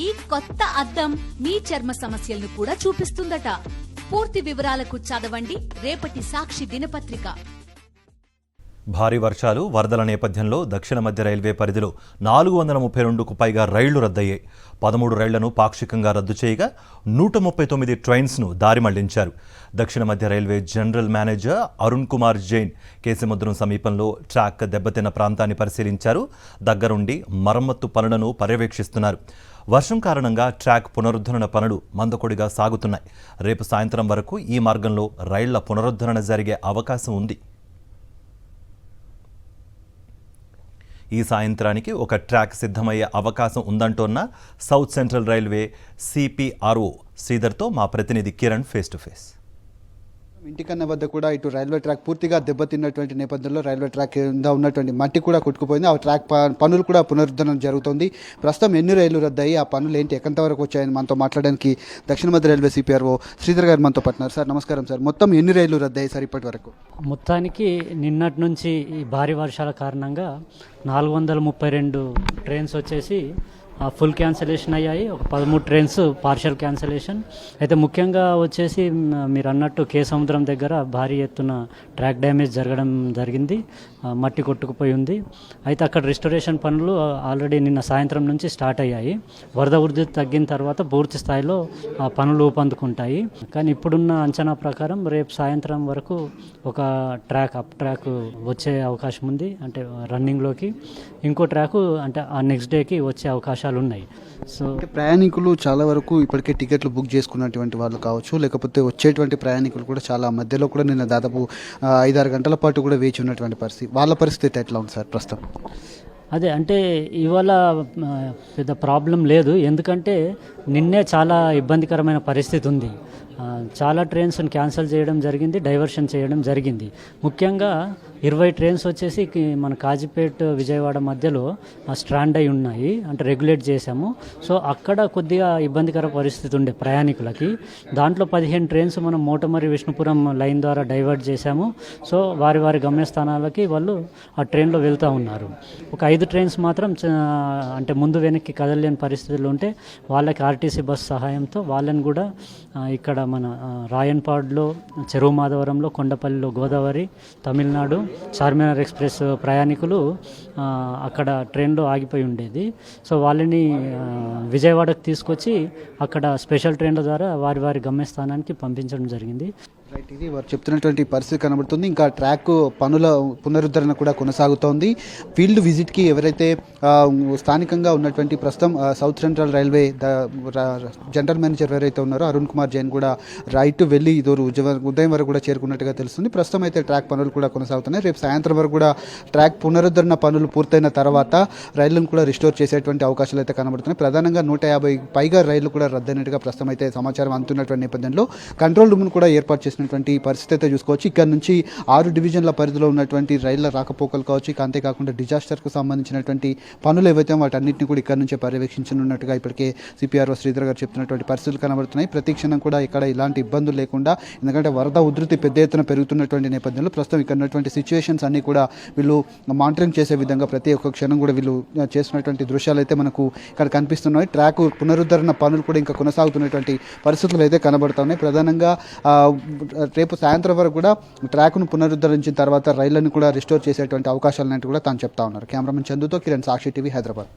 ఈ కొత్త అద్దం మీ చర్మ సమస్యలను కూడా చూపిస్తుందట. పూర్తి వివరాలకు చదవండి రేపటి సాక్షి దినపత్రిక. భారీ వర్షాలు, వరదల నేపథ్యంలో దక్షిణ మధ్య రైల్వే పరిధిలో 432కు పైగా రైళ్లు రద్దయ్యాయి. 13 రైళ్లను పాక్షికంగా రద్దు చేయగా 139 ట్రైన్స్ను దారి మళ్లించారు. దక్షిణ మధ్య railway general manager Arun Kumar Jain Kesamudram సమీపంలో ట్రాక్ దెబ్బతిన్న ప్రాంతాన్ని పరిశీలించారు. దగ్గరుండి మరమ్మత్తు పనులను పర్యవేక్షిస్తున్నారు. వర్షం కారణంగా ట్రాక్ పునరుద్ధరణ పనులు మందకొడిగా సాగుతున్నాయి. రేపు సాయంత్రం వరకు ఈ మార్గంలో రైళ్ల పునరుద్ధరణ జరిగే అవకాశం ఉంది. ఈ సాయంత్రానికి ఒక ట్రాక్ సిద్ధమయ్యే అవకాశం ఉందంటోన్న సౌత్ సెంట్రల్ రైల్వే సిపిఆర్ఓ శ్రీధర్తో మా ప్రతినిధి కిరణ్ ఫేస్ టు ఫేస్. ఇంటికన్న వద్ద కూడా ఇటు రైల్వే ట్రాక్ పూర్తిగా దెబ్బతిన్నటువంటి నేపథ్యంలో రైల్వే ట్రాక్ కింద ఉన్నటువంటి మట్టి కూడా కొట్టుకుపోయింది. ఆ ట్రాక్ పనులు కూడా పునరుద్ధరణ జరుగుతుంది. ప్రస్తుతం ఎన్ని రైళ్లు రద్దయి, ఆ పనులు ఏంటి, ఎంతవరకు వచ్చాయని మనతో మాట్లాడడానికి దక్షిణ మధ్య రైల్వే సిపిఆర్ఓ శ్రీధర్ గారు మనతో పట్టినారు. సార్ నమస్కారం సార్. మొత్తం ఎన్ని రైళ్లు రద్దయ్యాయి సార్ ఇప్పటి వరకు? మొత్తానికి నిన్నటి నుంచి ఈ భారీ వర్షాల కారణంగా 432 ట్రైన్స్ వచ్చేసి ఫుల్ క్యాన్సిలేషన్ అయ్యాయి. ఒక 13 ట్రైన్స్ పార్షియల్ క్యాన్సిలేషన్. అయితే ముఖ్యంగా వచ్చేసి మీరు అన్నట్టు కేసముద్రం దగ్గర భారీ ఎత్తున ట్రాక్ డ్యామేజ్ జరగడం జరిగింది. మట్టి కొట్టుకుపోయి ఉంది. అయితే అక్కడ రిస్టోరేషన్ పనులు ఆల్రెడీ నిన్న సాయంత్రం నుంచి స్టార్ట్ అయ్యాయి. వరద ఉధృతి తగ్గిన తర్వాత పూర్తి స్థాయిలో పనులు ఊపందుకుంటాయి. కానీ ఇప్పుడున్న అంచనా ప్రకారం రేపు సాయంత్రం వరకు ఒక అప్ ట్రాక్ వచ్చే అవకాశం ఉంది, అంటే రన్నింగ్లోకి. ఇంకో ట్రాకు అంటే ఆ నెక్స్ట్ డేకి వచ్చే అవకాశం ఉన్నాయి. సో ప్రయాణికులు చాలా వరకు ఇప్పటికే టికెట్లు బుక్ చేసుకున్నటువంటి వాళ్ళు కావచ్చు, లేకపోతే వచ్చేటువంటి ప్రయాణికులు కూడా చాలా మధ్యలో కూడా నిన్న దాదాపు 5-6 గంటల పాటు కూడా వేచి ఉన్నటువంటి పరిస్థితి. వాళ్ళ పరిస్థితి ఎట్లా ఉంది సార్ ప్రస్తుతం? అదే అంటే ఇవాళ పెద్ద ప్రాబ్లం లేదు, ఎందుకంటే నిన్నే చాలా ఇబ్బందికరమైన పరిస్థితి ఉంది. చాలా ట్రైన్స్ని క్యాన్సిల్ చేయడం జరిగింది, డైవర్షన్ చేయడం జరిగింది. ముఖ్యంగా 20 ట్రైన్స్ వచ్చేసి మన కాజీపేట్ విజయవాడ మధ్యలో స్ట్రాండ్ అయి ఉన్నాయి, అంటే రెగ్యులేట్ చేశాము. సో అక్కడ కొద్దిగా ఇబ్బందికర పరిస్థితి ఉండే ప్రయాణికులకి. దాంట్లో 15 ట్రైన్స్ మనం మోటమరి విష్ణుపురం లైన్ ద్వారా డైవర్ట్ చేశాము. సో వారి గమ్యస్థానాలకి వాళ్ళు ఆ ట్రైన్లో వెళ్తూ ఉన్నారు. ఒక 5 ట్రైన్స్ మాత్రం అంటే ముందు వెనక్కి కదలలేని పరిస్థితుల్లో ఉంటే వాళ్ళకి ఆర్టీసీ బస్ సహాయంతో వాళ్ళని కూడా ఇక్కడ మన రాయన్పాడ్లో, చెరువు మాధవరంలో, కొండపల్లిలో గోదావరి, తమిళనాడు చార్మినార్ ఎక్స్ప్రెస్ ప్రయాణికులు అక్కడ ట్రైన్లో ఆగిపోయి ఉండేది. సో వాళ్ళని విజయవాడకు తీసుకొచ్చి అక్కడ స్పెషల్ ట్రైన్ల ద్వారా వారి గమ్యస్థానానికి పంపించడం జరిగింది. రైట్, ఇది వారు చెప్తున్నటువంటి పరిస్థితి కనబడుతుంది. ఇంకా ట్రాక్ పనుల పునరుద్ధరణ కూడా కొనసాగుతోంది. ఫీల్డ్ విజిట్కి ఎవరైతే స్థానికంగా ఉన్నటువంటి ప్రస్తుతం south central railway general manager ఎవరైతే ఉన్నారో అరుణ్ కుమార్ జైన్ కూడా రైట్ వెళ్ళి ఉదయం వరకు కూడా చేరుకున్నట్టుగా తెలుస్తుంది. ప్రస్తుతం అయితే ట్రాక్ పనులు కూడా కొనసాగుతున్నాయి. రేపు సాయంత్రం వరకు కూడా ట్రాక్ పునరుద్ధరణ పనులు పూర్తయిన తర్వాత రైళ్లను కూడా రిస్టోర్ చేసేటువంటి అవకాశాలు అయితే కనబడుతున్నాయి. ప్రధానంగా 150 పైగా రైళ్లు కూడా రద్దయినట్టుగా ప్రస్తుతం అయితే సమాచారం అందుతున్నటువంటి నేపథ్యంలో కంట్రోల్ రూమ్ను కూడా ఏర్పాటు చేసినటువంటి పరిస్థితి అయితే చూసుకోవచ్చు. ఇక్కడ నుంచి 6 డివిజన్ల పరిధిలో ఉన్నటువంటి రైళ్ల రాకపోకలు కావచ్చు, ఇక అంతేకాకుండా డిజాస్టర్కు సంబంధించినటువంటి పనులు ఏవైతే వాటన్నింటినీ కూడా ఇక్కడ నుంచే పర్యవేక్షించనున్నట్టుగా ఇప్పటికే సిపిఆర్ఓ శ్రీధర్ గారు చెప్తున్నటువంటి పరిస్థితులు కనబడుతున్నాయి. ప్రతి క్షణం కూడా ఇక్కడ ఇలాంటి ఇబ్బందులు లేకుండా, ఎందుకంటే వరద ఉధృతి పెద్ద ఎత్తున పెరుగుతున్నటువంటి నేపథ్యంలో ప్రస్తుతం ఇక్కడ ఉన్నటువంటి సిచ్యువేషన్స్ అన్ని కూడా వీళ్ళు మానిటరింగ్ చేసే విధంగా ప్రతి ఒక్క క్షణం కూడా వీళ్ళు చేస్తున్నటువంటి దృశ్యాలు అయితే మనకు ఇక్కడ కనిపిస్తున్నాయి. ట్రాక్ పునరుద్ధరణ పనులు కూడా ఇంకా కొనసాగుతున్నటువంటి పరిస్థితులు అయితే కనబడుతున్నాయి. ప్రధానంగా రేపు సాయంత్రం వరకు కూడా ట్రాక్ను పునరుద్ధరించిన తర్వాత రైళ్లను కూడా రిస్టోర్ చేసేటువంటి అవకాశాలు కూడా తాను చెప్తా ఉన్నారు. కెమెరామెన్ చందుతో కిరణ్, సాక్షి టీవీ, హైదరాబాద్.